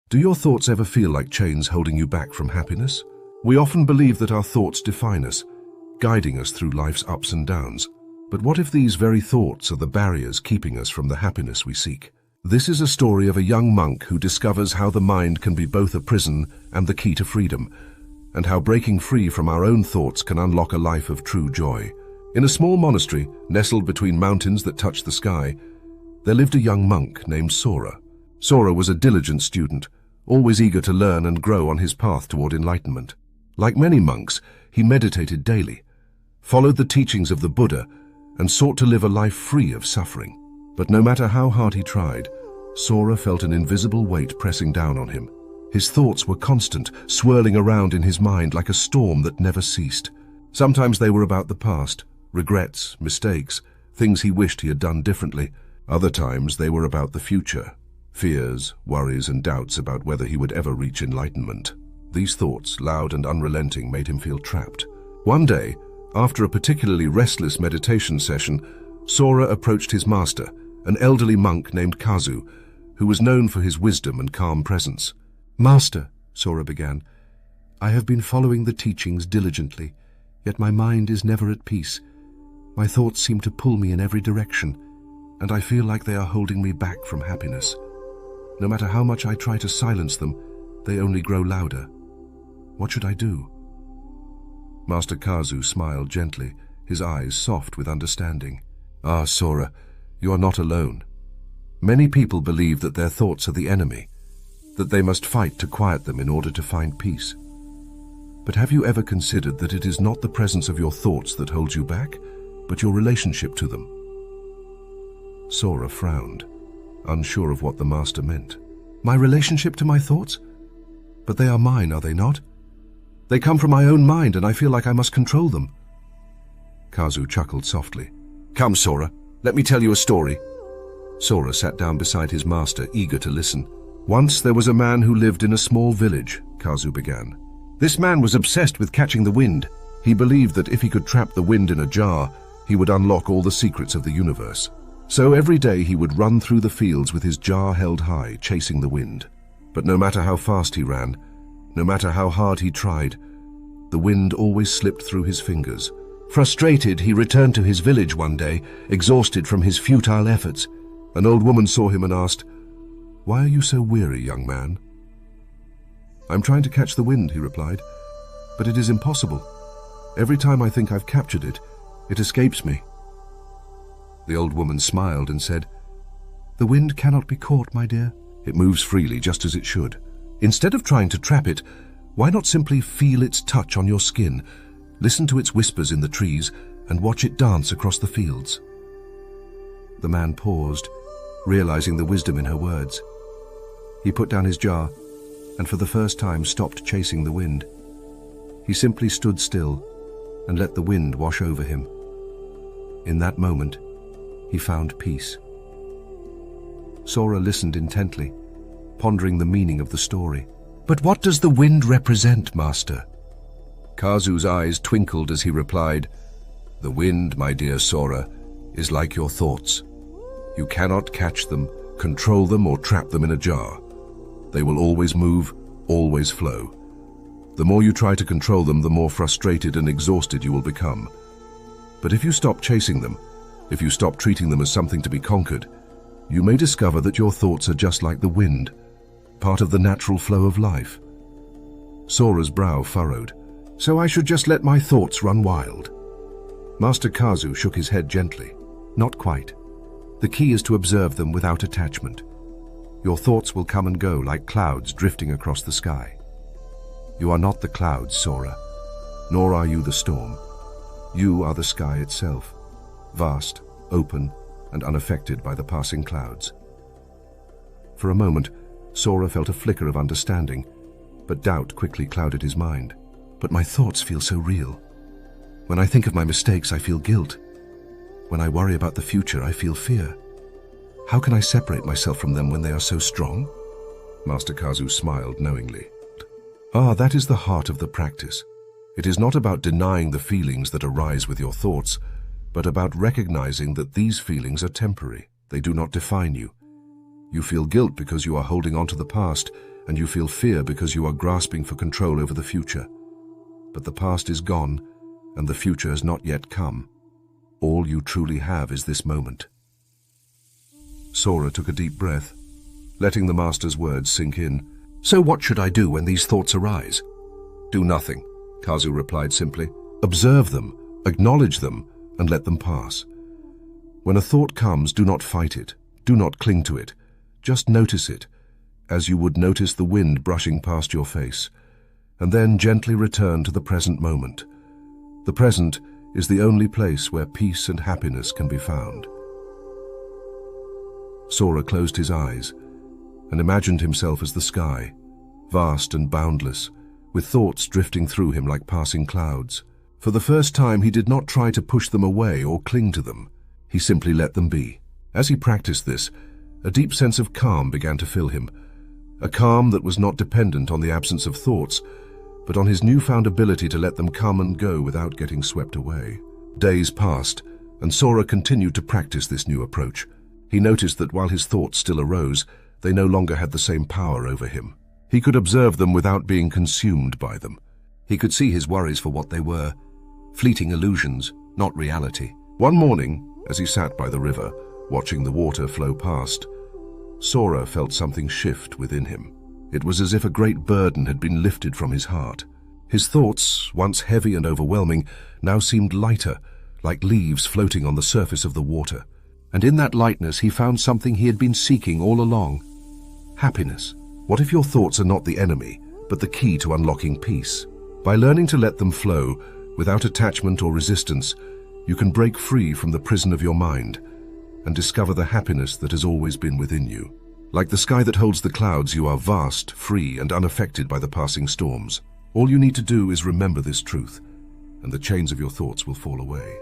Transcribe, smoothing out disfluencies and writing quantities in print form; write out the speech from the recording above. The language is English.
Do your thoughts ever feel like chains holding you back from happiness? We often believe that our thoughts define us, guiding us through life's ups and downs. But what if these very thoughts are the barriers keeping us from the happiness we seek? This is a story of a young monk who discovers how the mind can be both a prison and the key to freedom, and how breaking free from our own thoughts can unlock a life of true joy. In a small monastery, nestled between mountains that touch the sky, there lived a young monk named Sora. Sora was a diligent student, always eager to learn and grow on his path toward enlightenment. Like many monks, he meditated daily, followed the teachings of the Buddha, and sought to live a life free of suffering. But no matter how hard he tried, Sora felt an invisible weight pressing down on him. His thoughts were constant, swirling around in his mind like a storm that never ceased. Sometimes they were about the past, regrets, mistakes, things he wished he had done differently. Other times they were about the future, fears, worries, and doubts about whether he would ever reach enlightenment. These thoughts, loud and unrelenting, made him feel trapped. One day, after a particularly restless meditation session, Sora approached his master, an elderly monk named Kazu, who was known for his wisdom and calm presence. "Master," Sora began, "I have been following the teachings diligently, yet my mind is never at peace. My thoughts seem to pull me in every direction, and I feel like they are holding me back from happiness. No matter how much I try to silence them, they only grow louder. What should I do?" Master Kazu smiled gently, his eyes soft with understanding. "Ah, Sora, you are not alone. Many people believe that their thoughts are the enemy, that they must fight to quiet them in order to find peace. But have you ever considered that it is not the presence of your thoughts that holds you back, but your relationship to them?" Sora frowned, unsure of what the master meant. "My relationship to my thoughts? But they are mine, are they not? They come from my own mind, and I feel like I must control them." Kazu chuckled softly. "Come, Sora, let me tell you a story." Sora sat down beside his master, eager to listen. "Once there was a man who lived in a small village," Kazu began. "This man was obsessed with catching the wind. He believed that if he could trap the wind in a jar, he would unlock all the secrets of the universe. So every day he would run through the fields with his jar held high, chasing the wind. But no matter how fast he ran, no matter how hard he tried, the wind always slipped through his fingers. Frustrated, he returned to his village one day, exhausted from his futile efforts. An old woman saw him and asked, 'Why are you so weary, young man?' 'I'm trying to catch the wind,' he replied, 'but it is impossible. Every time I think I've captured it, it escapes me.' The old woman smiled and said, 'The wind cannot be caught, my dear. It moves freely, just as it should. Instead of trying to trap it, why not simply feel its touch on your skin, listen to its whispers in the trees, and watch it dance across the fields?' The man paused, realizing the wisdom in her words. He put down his jar, and for the first time stopped chasing the wind. He simply stood still and let the wind wash over him. In that moment, he found peace. Sora listened intently, pondering the meaning of the story. "But what does the wind represent, Master?" Kazu's eyes twinkled as he replied, "The wind, my dear Sora, is like your thoughts. You cannot catch them, control them, or trap them in a jar. They will always move, always flow. The more you try to control them, the more frustrated and exhausted you will become. But if you stop chasing them, if you stop treating them as something to be conquered, you may discover that your thoughts are just like the wind, part of the natural flow of life." Sora's brow furrowed. "So I should just let my thoughts run wild?" Master Kazu shook his head gently. "Not quite. The key is to observe them without attachment. Your thoughts will come and go like clouds drifting across the sky. You are not the clouds, Sora, nor are you the storm. You are the sky itself, vast, open, and unaffected by the passing clouds." For a moment, Sora felt a flicker of understanding, but doubt quickly clouded his mind. "But my thoughts feel so real. When I think of my mistakes, I feel guilt. When I worry about the future, I feel fear. How can I separate myself from them when they are so strong?" Master Kazu smiled knowingly. "Ah, that is the heart of the practice. It is not about denying the feelings that arise with your thoughts, but about recognizing that these feelings are temporary. They do not define you. You feel guilt because you are holding on to the past, and you feel fear because you are grasping for control over the future. But the past is gone, and the future has not yet come. All you truly have is this moment. Sora took a deep breath, letting the master's words sink in. So what should I do when these thoughts arise? Do nothing, Kazu replied simply. Observe them, acknowledge them, and let them pass. When a thought comes, do not fight it. Do not cling to it. Just notice it, as you would notice the wind brushing past your face, and then gently return to the present moment. The present is the only place where peace and happiness can be found. Sora closed his eyes and imagined himself as the sky, vast and boundless, with thoughts drifting through him like passing clouds. For the first time, he did not try to push them away or cling to them. He simply let them be. As he practiced this, a deep sense of calm began to fill him, a calm that was not dependent on the absence of thoughts, but on his newfound ability to let them come and go without getting swept away. Days passed, and Sora continued to practice this new approach. He noticed that while his thoughts still arose, they no longer had the same power over him. He could observe them without being consumed by them. He could see his worries for what they were, fleeting illusions, not reality. One morning, as he sat by the river, watching the water flow past, Sora felt something shift within him. It was as if a great burden had been lifted from his heart. His thoughts, once heavy and overwhelming, now seemed lighter, like leaves floating on the surface of the water. And in that lightness he found something he had been seeking all along: happiness. What if your thoughts are not the enemy, but the key to unlocking peace? By learning to let them flow, without attachment or resistance, you can break free from the prison of your mind and discover the happiness that has always been within you. Like the sky that holds the clouds, you are vast, free, and unaffected by the passing storms. All you need to do is remember this truth, and the chains of your thoughts will fall away.